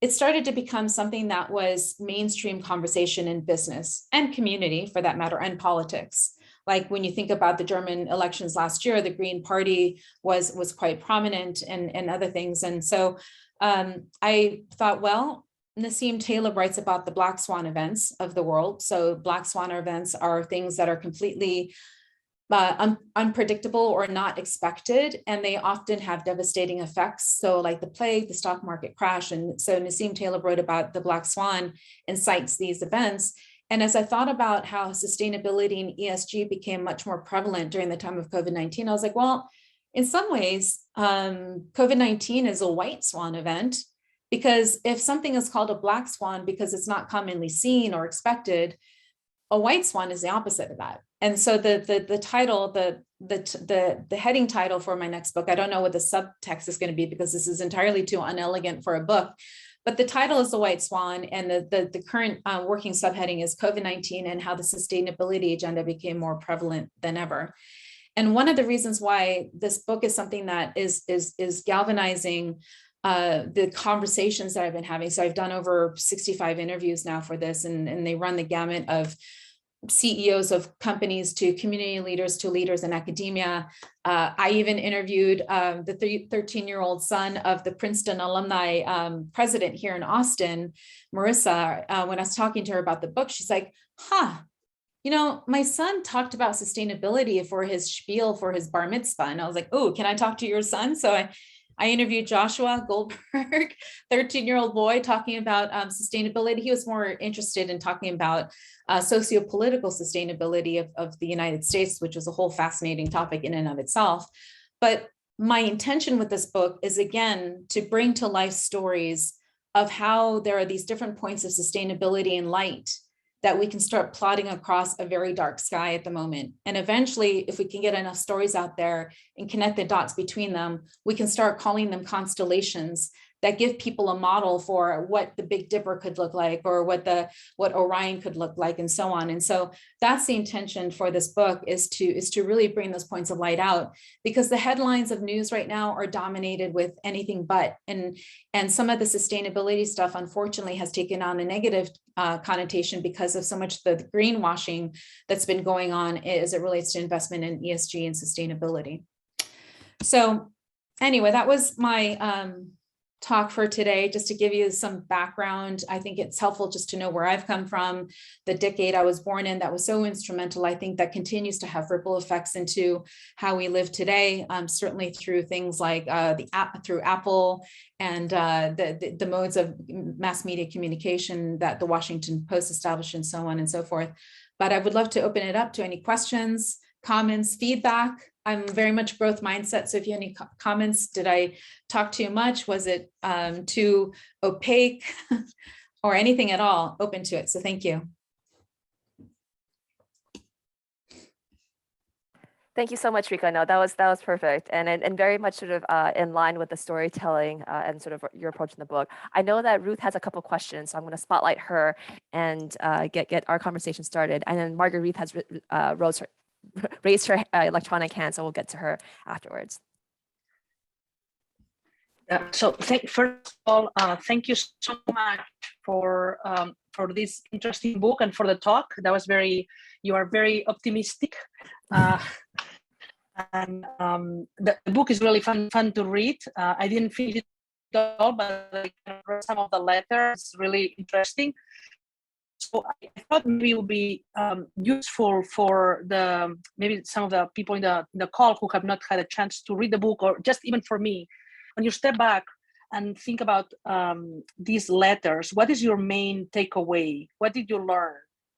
it started to become something that was mainstream conversation in business and community, for that matter, and politics. Like when you think about the German elections last year, the Green Party was quite prominent and other things. And so I thought, well, Nassim Taleb writes about the Black Swan events of the world. So Black Swan events are things that are completely unpredictable or not expected, and they often have devastating effects. So like the plague, the stock market crash. And so Nassim Taleb wrote about the Black Swan and cites these events. And as I thought about how sustainability and ESG became much more prevalent during the time of COVID-19, I was like, well, in some ways, COVID-19 is a white swan event, because if something is called a black swan because it's not commonly seen or expected, a white swan is the opposite of that. And so the title, the heading title for my next book, I don't know what the subtext is going to be because this is entirely too unelegant for a book, but the title is The White Swan, and the current working subheading is COVID-19 and how the sustainability agenda became more prevalent than ever. And one of the reasons why this book is something that is galvanizing the conversations that I've been having. So I've done over 65 interviews now for this, and they run the gamut of CEOs of companies to community leaders to leaders in academia. I even interviewed the 13-year-old son of the Princeton alumni president here in Austin, Marissa. When I was talking to her about the book, she's like, my son talked about sustainability for his spiel for his bar mitzvah. And I was like, oh, can I talk to your son? So I interviewed Joshua Goldberg, 13-year-old boy, talking about sustainability. He was more interested in talking about sociopolitical sustainability of the United States, which was a whole fascinating topic in and of itself. But my intention with this book is, again, to bring to life stories of how there are these different points of sustainability and light that we can start plotting across a very dark sky at the moment. And eventually, if we can get enough stories out there and connect the dots between them, we can start calling them constellations that give people a model for what the Big Dipper could look like, or what Orion could look like, and so on. And so that's the intention for this book, is to really bring those points of light out, because the headlines of news right now are dominated with anything but, and some of the sustainability stuff, unfortunately, has taken on a negative connotation because of so much the greenwashing that's been going on as it relates to investment in ESG and sustainability. So anyway, that was my talk for today, just to give you some background. I think it's helpful just to know where I've come from, the decade I was born in that was so instrumental. I think that continues to have ripple effects into how we live today, certainly through things like through Apple and the modes of mass media communication that the Washington Post established, and so on and so forth. But I would love to open it up to any questions, comments, feedback. I'm very much growth mindset. So if you have any comments, did I talk too much? Was it too opaque or anything at all? Open to it. So thank you. Thank you so much, Rika. No, that was perfect, and very much sort of in line with the storytelling and sort of your approach in the book. I know that Ruth has a couple questions, so I'm going to spotlight her and get our conversation started. And then Marguerite has raised her electronic hand, so we'll get to her afterwards. So first of all, thank you so much for this interesting book and for the talk. That was you are very optimistic. And the book is really fun to read. I didn't finish it all, but I read some of the letters. It's really interesting. So I thought maybe it would be useful for maybe some of the people in the call who have not had a chance to read the book, or just even for me, when you step back and think about these letters, what is your main takeaway? What did you learn?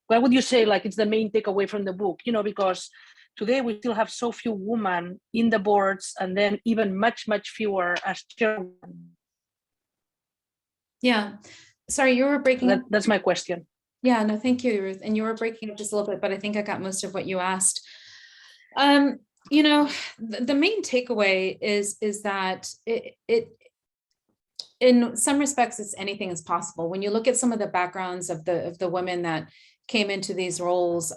What would you say like it's the main takeaway from the book? You know, because today we still have so few women in the boards, and then even much fewer as chairwomen. Yeah, sorry, you were breaking up. That's my question. Yeah, no, thank you, Ruth. And you were breaking up just a little bit, but I think I got most of what you asked. You know, the main takeaway is that it in some respects, it's anything is possible. When you look at some of the backgrounds of the women that came into these roles,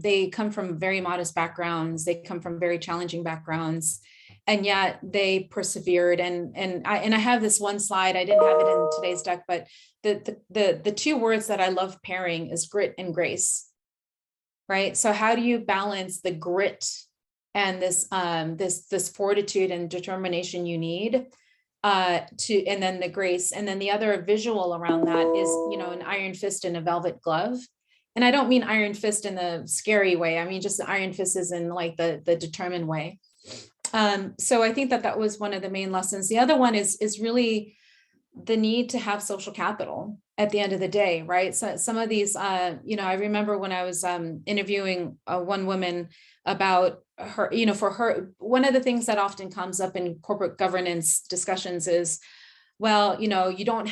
they come from very modest backgrounds. They come from very challenging backgrounds, and yet they persevered. And I have this one slide. I didn't have it in today's deck, but the two words that I love pairing is grit and grace, right? So how do you balance the grit and this fortitude and determination you need and then the grace, and then the other visual around that is, you know, an iron fist and a velvet glove. And I don't mean iron fist in the scary way. I mean, just the iron fist is in like the determined way. So I think that was one of the main lessons. The other one is really the need to have social capital at the end of the day, right? So some of these, you know, I remember when I was interviewing one woman about her, you know, for her, one of the things that often comes up in corporate governance discussions is, well, you know, you don't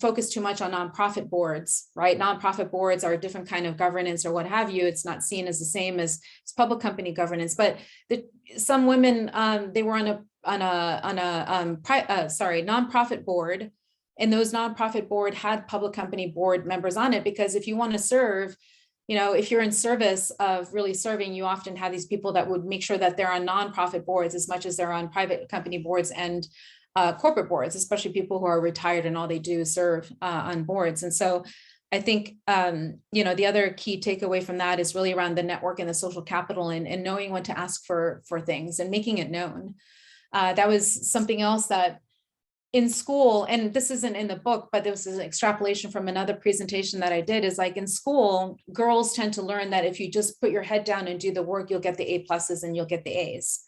focus too much on nonprofit boards, right? Nonprofit boards are a different kind of governance or what have you. It's not seen as the same as public company governance. But some women, they were on a nonprofit board, and those nonprofit board had public company board members on it, because if you want to serve, you know, if you're in service of really serving, you often have these people that would make sure that they're on nonprofit boards as much as they're on private company boards and corporate boards, especially people who are retired and all they do is serve on boards. And so I think, you know, the other key takeaway from that is really around the network and the social capital and knowing when to ask for things and making it known. That was something else that in school, and this isn't in the book, but this is an extrapolation from another presentation that I did, is like in school, girls tend to learn that if you just put your head down and do the work, you'll get the A+ and you'll get the A's.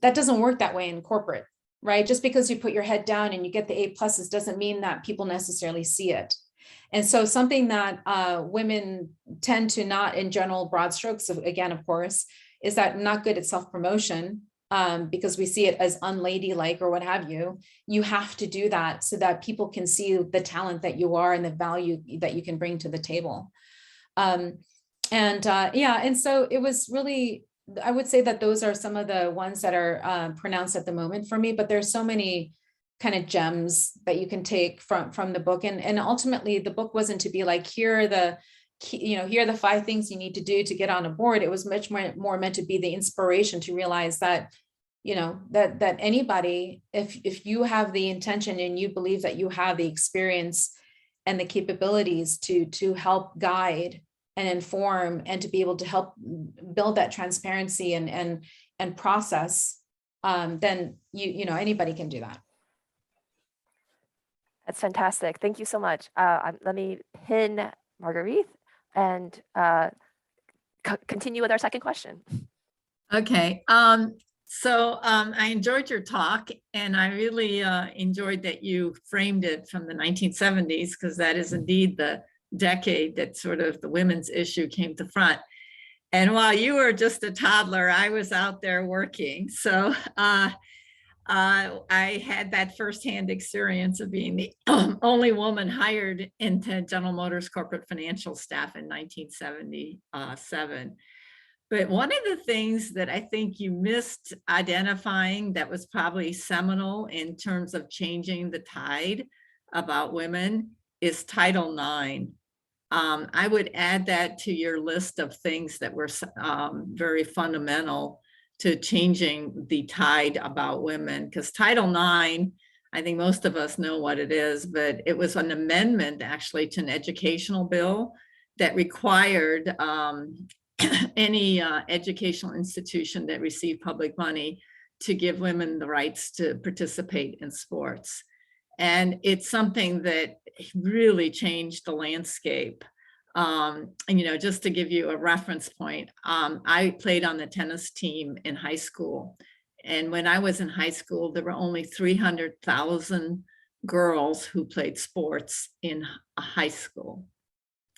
That doesn't work that way in corporate, right? Just because you put your head down and you get the A+ doesn't mean that people necessarily see it. And so something that women tend to not, in general, broad strokes, again, of course, is that not good at self-promotion, because we see it as unladylike or what have you. You have to do that so that people can see the talent that you are and the value that you can bring to the table. And so it was really, I would say that those are some of the ones that are pronounced at the moment for me, but there's so many kind of gems that you can take from the book. And ultimately the book wasn't to be like, here are the 5 things you need to do to get on a board. It was much more meant to be the inspiration to realize that, you know, that anybody, if you have the intention and you believe that you have the experience and the capabilities to help guide and inform and to be able to help build that transparency and process, then you know, anybody can do that. That's fantastic. Thank you so much. Let me pin Marguerite and continue with our second question. Okay. So I enjoyed your talk, and I really enjoyed that you framed it from the 1970s, because that is indeed the decade that sort of the women's issue came to front. And while you were just a toddler, I was out there working. So I had that firsthand experience of being the only woman hired into General Motors corporate financial staff in 1977. But one of the things that I think you missed identifying that was probably seminal in terms of changing the tide about women is Title IX. I would add that to your list of things that were very fundamental to changing the tide about women, because Title IX, I think most of us know what it is, but it was an amendment actually to an educational bill that required any educational institution that received public money to give women the rights to participate in sports. And it's something that really changed the landscape. And, just to give you a reference point, I played on the tennis team in high school. And when I was in high school, there were only 300,000 girls who played sports in high school.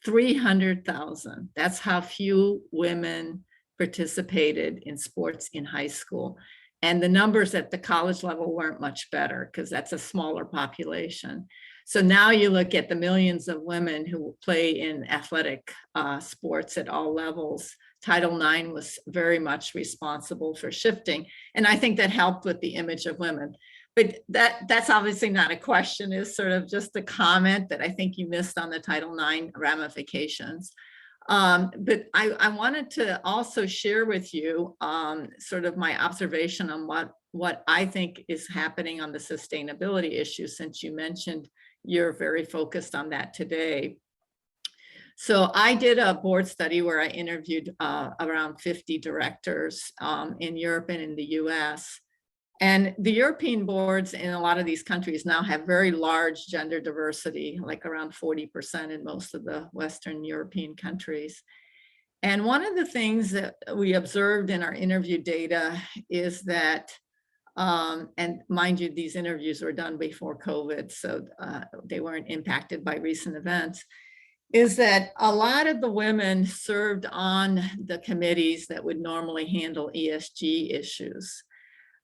300,000. That's how few women participated in sports in high school. And the numbers at the college level weren't much better because that's a smaller population. So now you look at the millions of women who play in athletic sports at all levels. Title IX was very much responsible for shifting. And I think that helped with the image of women. But that's obviously not a question, it's sort of just a comment that I think you missed on the Title IX ramifications. But I wanted to also share with you sort of my observation on what I think is happening on the sustainability issue, since you mentioned you're very focused on that today. So I did a board study where I interviewed around 50 directors in Europe and in the US. And the European boards in a lot of these countries now have very large gender diversity, like around 40% in most of the Western European countries. And one of the things that we observed in our interview data is that, and mind you, these interviews were done before COVID, so they weren't impacted by recent events, is that a lot of the women served on the committees that would normally handle ESG issues.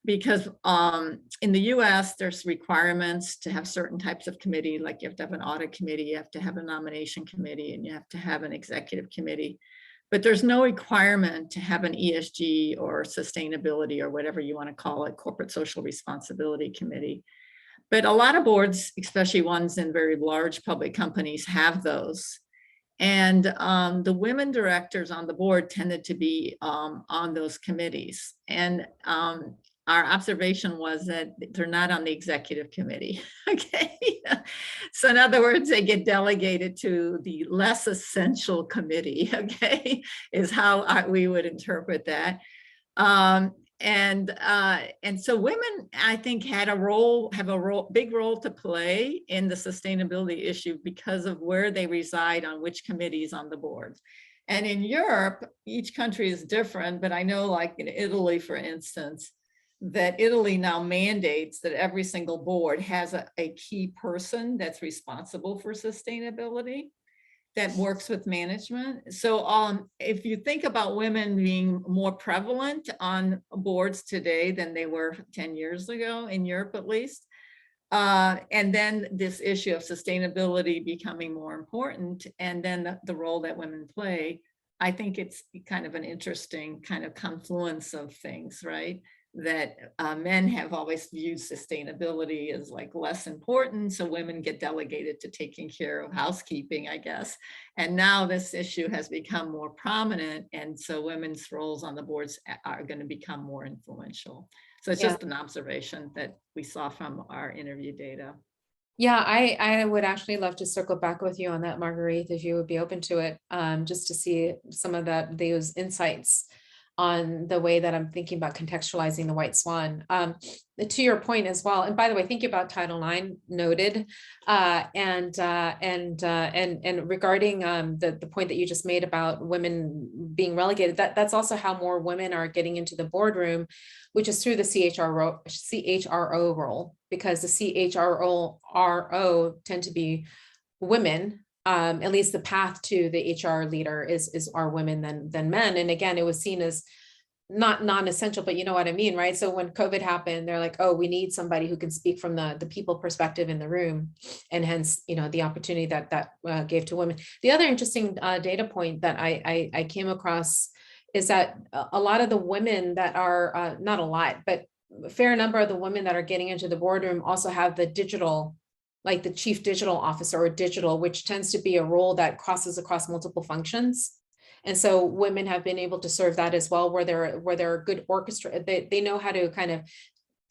Because in the US, there's requirements to have certain types of committee, like you have to have an audit committee, you have to have a nomination committee, and you have to have an executive committee. But there's no requirement to have an ESG or sustainability or whatever you want to call it, corporate social responsibility committee. But a lot of boards, especially ones in very large public companies, have those. And the women directors on the board tended to be on those committees. And our observation was that they're not on the executive committee, okay? So in other words, they get delegated to the less essential committee, okay, is how we would interpret that. And so women, I think, have a big role to play in the sustainability issue because of where they reside on which committees on the board. And in Europe, each country is different, but I know, like in Italy, for instance, that Italy now mandates that every single board has a key person that's responsible for sustainability that works with management. So if you think about women being more prevalent on boards today than they were 10 years ago, in Europe at least, and then this issue of sustainability becoming more important, and then the role that women play, I think it's kind of an interesting kind of confluence of things, right? That men have always viewed sustainability as like less important, so women get delegated to taking care of housekeeping, I guess. And now this issue has become more prominent, and so women's roles on the boards are going to become more influential. So it's just an observation that we saw from our interview data. Yeah, I would actually love to circle back with you on that, Marguerite, if you would be open to it, just to see some of those insights on the way that I'm thinking about contextualizing the white swan. To your point as well, and by the way, thinking about Title IX noted, and regarding the point that you just made about women being relegated, that's also how more women are getting into the boardroom, which is through the CHRO role, because the CHRO tend to be women at least the path to the HR leader is are women than men. And again, it was seen as not non-essential, but you know what I mean, right? So when COVID happened, they're like, oh, we need somebody who can speak from the people perspective in the room, and hence, you know, the opportunity that gave to women. The other interesting data point that I came across is that a lot of the women that are not a lot, but a fair number of the women that are getting into the boardroom also have the digital, like the chief digital officer or digital, which tends to be a role that crosses across multiple functions. And so women have been able to serve that as well, where they're good orchestra. They know how to kind of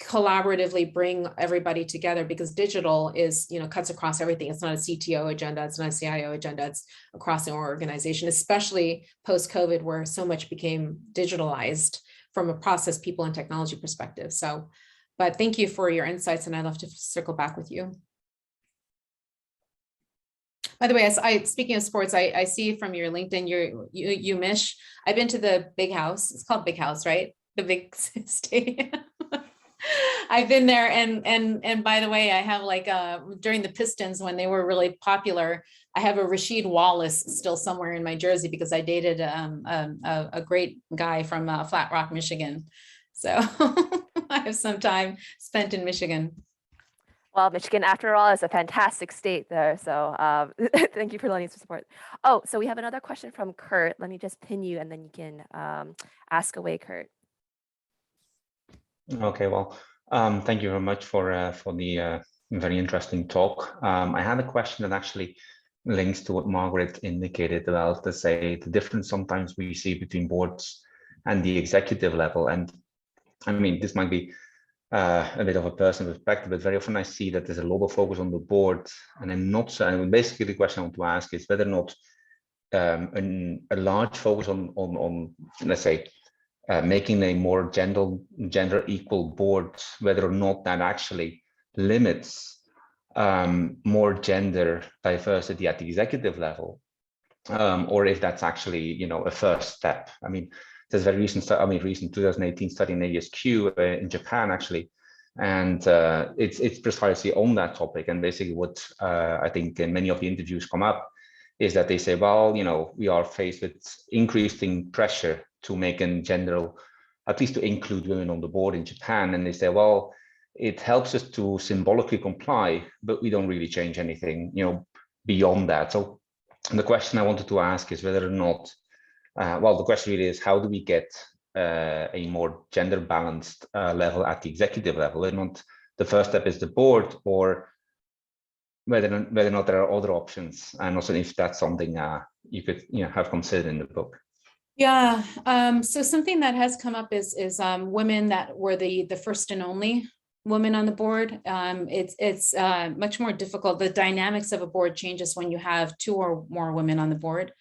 collaboratively bring everybody together, because digital is, you know, cuts across everything. It's not a CTO agenda, it's not a CIO agenda, it's across the organization, especially post-COVID, where so much became digitalized from a process, people, and technology perspective. So, but thank you for your insights, and I'd love to circle back with you. By the way, as speaking of sports, I see from your LinkedIn, you Mish. I've been to the Big House. It's called Big House, right? The big stadium. I've been there, and by the way, I have like during the Pistons, when they were really popular, I have a Rasheed Wallace still somewhere in my jersey, because I dated a great guy from Flat Rock, Michigan. So I have some time spent in Michigan. Well, Michigan, after all, is a fantastic state there. So thank you for lending some support. Oh, so we have another question from Kurt. Let me just pin you, and then you can ask away, Kurt. Okay, well, thank you very much for the very interesting talk. I had a question that actually links to what Margaret indicated about, to say, the difference sometimes we see between boards and the executive level. And I mean, this might be a bit of a personal perspective, but very often I see that there's a lot of focus on the board, and I'm not so. And basically, the question I want to ask is whether or not a large focus on let's say, making a more gender equal board, whether or not that actually limits more gender diversity at the executive level, or if that's actually, you know, a first step. I mean, there's a very recent 2018 study in ASQ in Japan, actually, and it's precisely on that topic. And basically what I think in many of the interviews come up is that they say, well, you know, we are faced with increasing pressure to make in general, at least to include women on the board in Japan. And they say, well, it helps us to symbolically comply, but we don't really change anything, you know, beyond that. So the question I wanted to ask is whether or not, well, the question really is, how do we get a more gender balanced level at the executive level? Whether or not the first step is the board, or whether or not there are other options, and also if that's something you could, you know, have considered in the book. Yeah, so something that has come up is women that were the first and only women on the board. It's much more difficult. The dynamics of a board changes when you have 2 or more women on the board.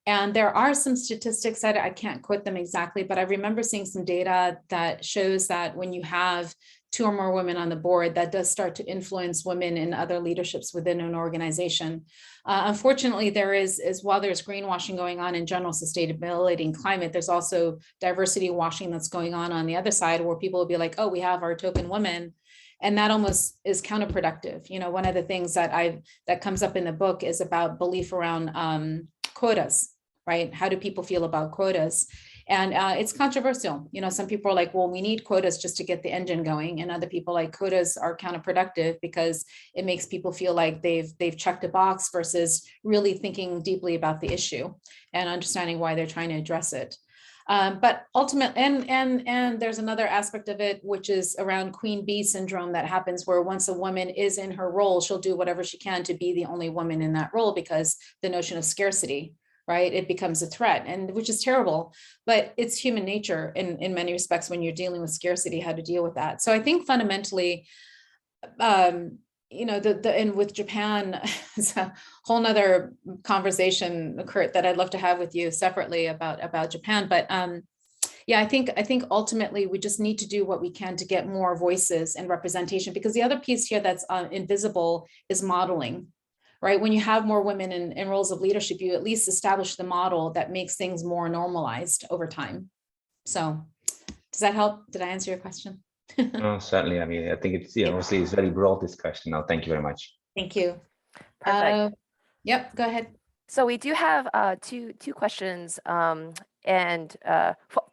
And there are some statistics that I can't quote them exactly, but I remember seeing some data that shows that when you have 2 or more women on the board, that does start to influence women in other leaderships within an organization. Unfortunately, there is while there's greenwashing going on in general sustainability and climate, there's also diversity washing that's going on the other side, where people will be like, oh, we have our token women. And that almost is counterproductive. You know, one of the things that comes up in the book is about belief around quotas, right? How do people feel about quotas? And it's controversial. You know, some people are like, well, we need quotas just to get the engine going. And other people like quotas are counterproductive because it makes people feel like they've checked a box versus really thinking deeply about the issue and understanding why they're trying to address it. But ultimately, and there's another aspect of it, which is around queen bee syndrome that happens, where once a woman is in her role, she'll do whatever she can to be the only woman in that role, because the notion of scarcity, right? It becomes a threat, and which is terrible, but it's human nature in many respects when you're dealing with scarcity, how to deal with that. So I think fundamentally, you know, and with Japan, it's a whole nother conversation, Kurt, that I'd love to have with you separately about Japan. But yeah, I think ultimately we just need to do what we can to get more voices and representation, because the other piece here that's invisible is modeling. Right? When you have more women in roles of leadership, you at least establish the model that makes things more normalized over time. So does that help? Did I answer your question? Oh, certainly. I mean, I think it's, you know, obviously it's very broad, this question. Now, thank you very much. Thank you. Perfect. Yep, go ahead. So we do have two questions and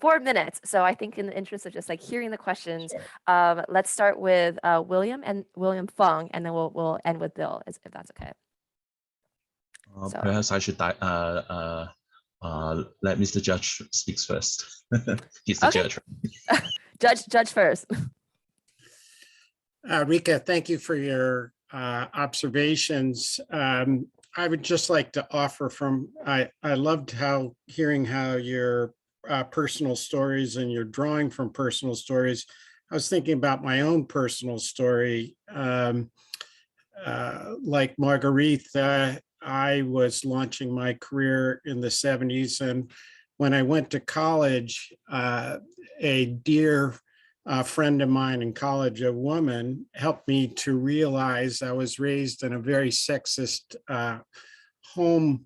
4 minutes. So I think in the interest of just like hearing the questions, Sure. let's start with William Fung, and then we'll end with Bill, if that's okay. So Perhaps I should let Mr. Judge speak first. He's the okay. judge. Judge first. Rika, thank you for your observations. I would just like to offer I loved hearing how your personal stories and your drawing from personal stories. I was thinking about my own personal story. Like Marguerite, I was launching my career in the 70s. And when I went to college, a dear friend of mine in college, a woman, helped me to realize I was raised in a very sexist home.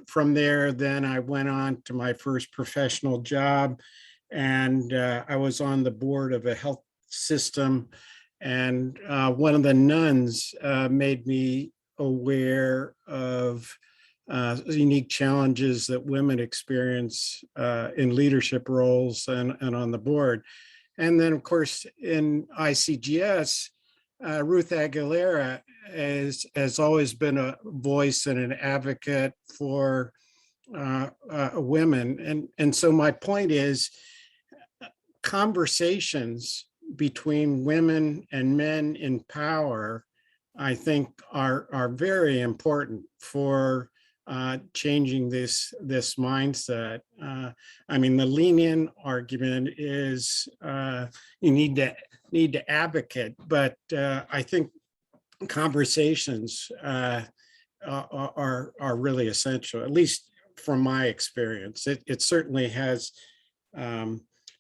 From there, then I went on to my first professional job, and I was on the board of a health system. And one of the nuns made me aware of unique challenges that women experience in leadership roles and on the board. And then, of course, in ICGS, Ruth Aguilera has always been a voice and an advocate for women. And so my point is, conversations between women and men in power, I think, are very important for changing this mindset. I mean, the lean-in argument is you need to advocate, but I think conversations are really essential, at least from my experience. It certainly has.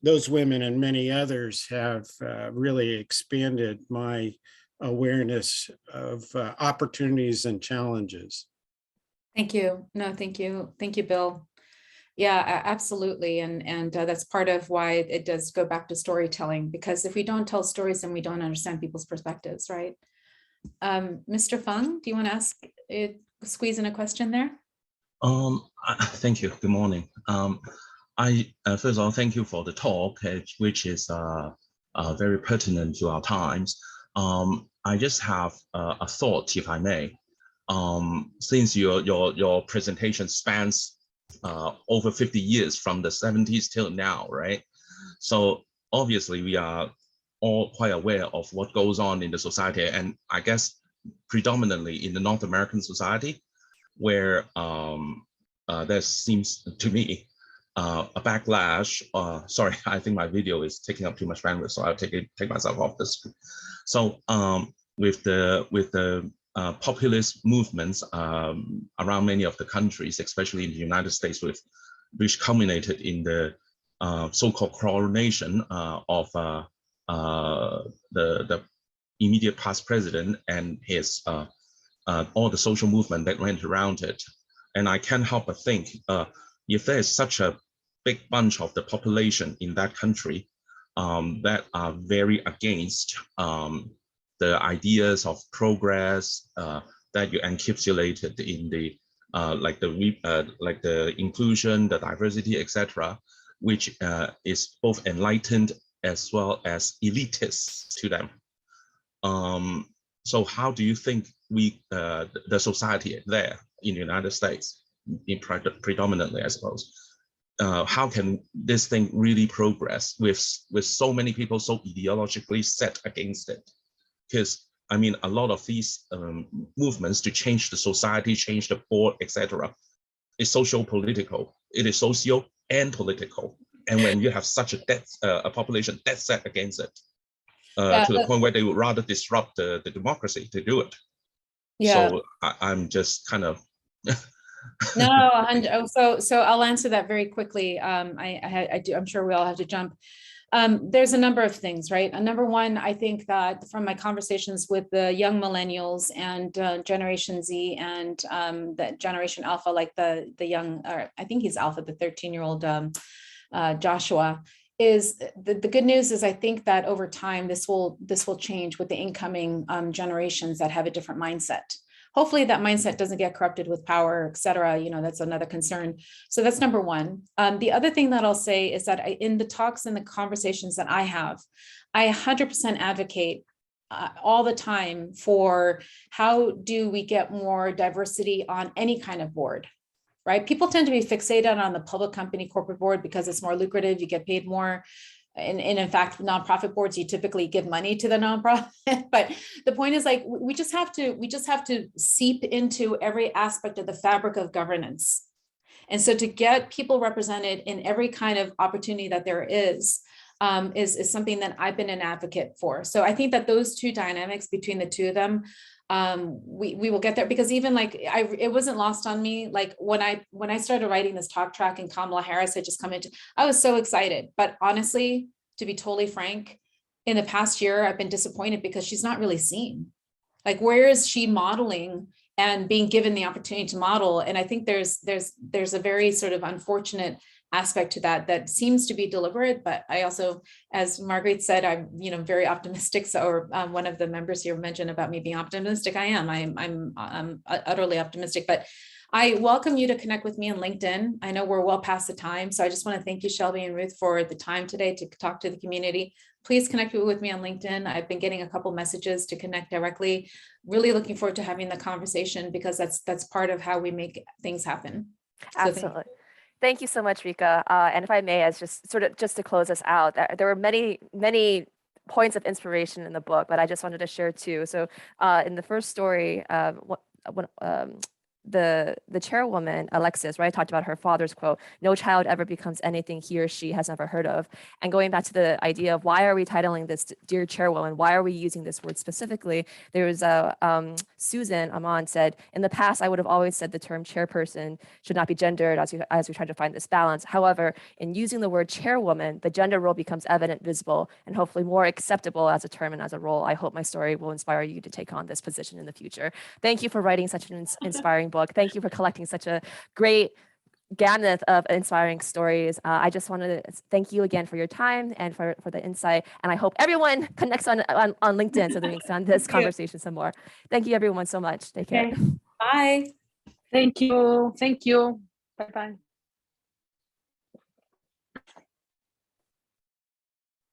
Those women and many others have really expanded my awareness of opportunities and challenges. Thank you. No, thank you. Thank you, Bill. Yeah, absolutely. And that's part of why it does go back to storytelling, because if we don't tell stories, then we don't understand people's perspectives, right? Mr. Fung, do you want to squeeze in a question there? Thank you. Good morning. First of all, thank you for the talk, which is very pertinent to our times. I just have a thought, if I may. Since your presentation spans over 50 years from the 70s till now, right? So obviously we are all quite aware of what goes on in the society, and I guess predominantly in the North American society, where there seems to me a backlash. Sorry, I think my video is taking up too much bandwidth, so I'll take myself off the screen. So with the populist movements around many of the countries, especially in the United States, which culminated in the so-called coronation of the immediate past president and his all the social movement that went around it. And I can't help but think, if there is such a big bunch of the population in that country that are very against the ideas of progress that you encapsulated in the like the inclusion, the diversity, etc., which is both enlightened as well as elitist to them. So how do you think the society there in the United States, predominantly, I suppose, how can this thing really progress with so many people so ideologically set against it? Because I mean, a lot of these movements to change the society, change the board, etc., is socio-political. It is socio and political. And when you have such a population dead set against it, to the point where they would rather disrupt the democracy to do it. Yeah. So I'm just kind of. No, and so I'll answer that very quickly. I'm sure we all have to jump. There's a number of things, right? Number one, I think that from my conversations with the young millennials and Generation Z and the Generation Alpha, like the young, or I think he's Alpha, the 13-year-old Joshua, is the good news is I think that over time this will change with the incoming generations that have a different mindset. hopefully that mindset doesn't get corrupted with power, et cetera. That's another concern. So that's number one. The other thing that I'll say is that in the talks and the conversations that I have, I 100% advocate all the time for how do we get more diversity on any kind of board, right? People tend to be fixated on the public company corporate board because it's more lucrative, you get paid more. And in fact, nonprofit boards, you typically give money to the nonprofit. But the point is, like, we just have to seep into every aspect of the fabric of governance. And so to get people represented in every kind of opportunity that there is something that I've been an advocate for. So I think that those two dynamics between the two of them, we will get there, because even like it wasn't lost on me. Like when I started writing this talk track and Kamala Harris had just come into, I was so excited. But honestly, to be totally frank, in the past year, I've been disappointed because she's not really seen. Like, where is she modeling and being given the opportunity to model? And I think there's a very sort of unfortunate aspect to that seems to be deliberate. But I also, as Marguerite said, I'm very optimistic. So, or one of the members here mentioned about me being optimistic. I am. I'm utterly optimistic. But I welcome you to connect with me on LinkedIn. I know we're well past the time, so I just want to thank you, Shelby and Ruth, for the time today to talk to the community. Please connect with me on LinkedIn. I've been getting a couple messages to connect directly. Really looking forward to having the conversation, because that's part of how we make things happen. So Absolutely. Thank you so much, Rika. And if I may, as just to close us out, there were many points of inspiration in the book, but I just wanted to share two. So in the first story, the chairwoman, Alexis, right, talked about her father's quote, "No child ever becomes anything he or she has never heard of." And going back to the idea of why are we titling this Dear Chairwoman, why are we using this word specifically? There was Susan Amon said, "In the past, I would have always said the term chairperson should not be gendered as we try to find this balance. However, in using the word chairwoman, the gender role becomes evident, visible, and hopefully more acceptable as a term and as a role. I hope my story will inspire you to take on this position in the future." Thank you for writing such an inspiring book. Thank you for collecting such a great gamut of inspiring stories. I just want to thank you again for your time and for the insight. And I hope everyone connects on LinkedIn so that we can extend this conversation some more. Thank you everyone so much. Take care. Bye. Thank you. Thank you. Bye-bye.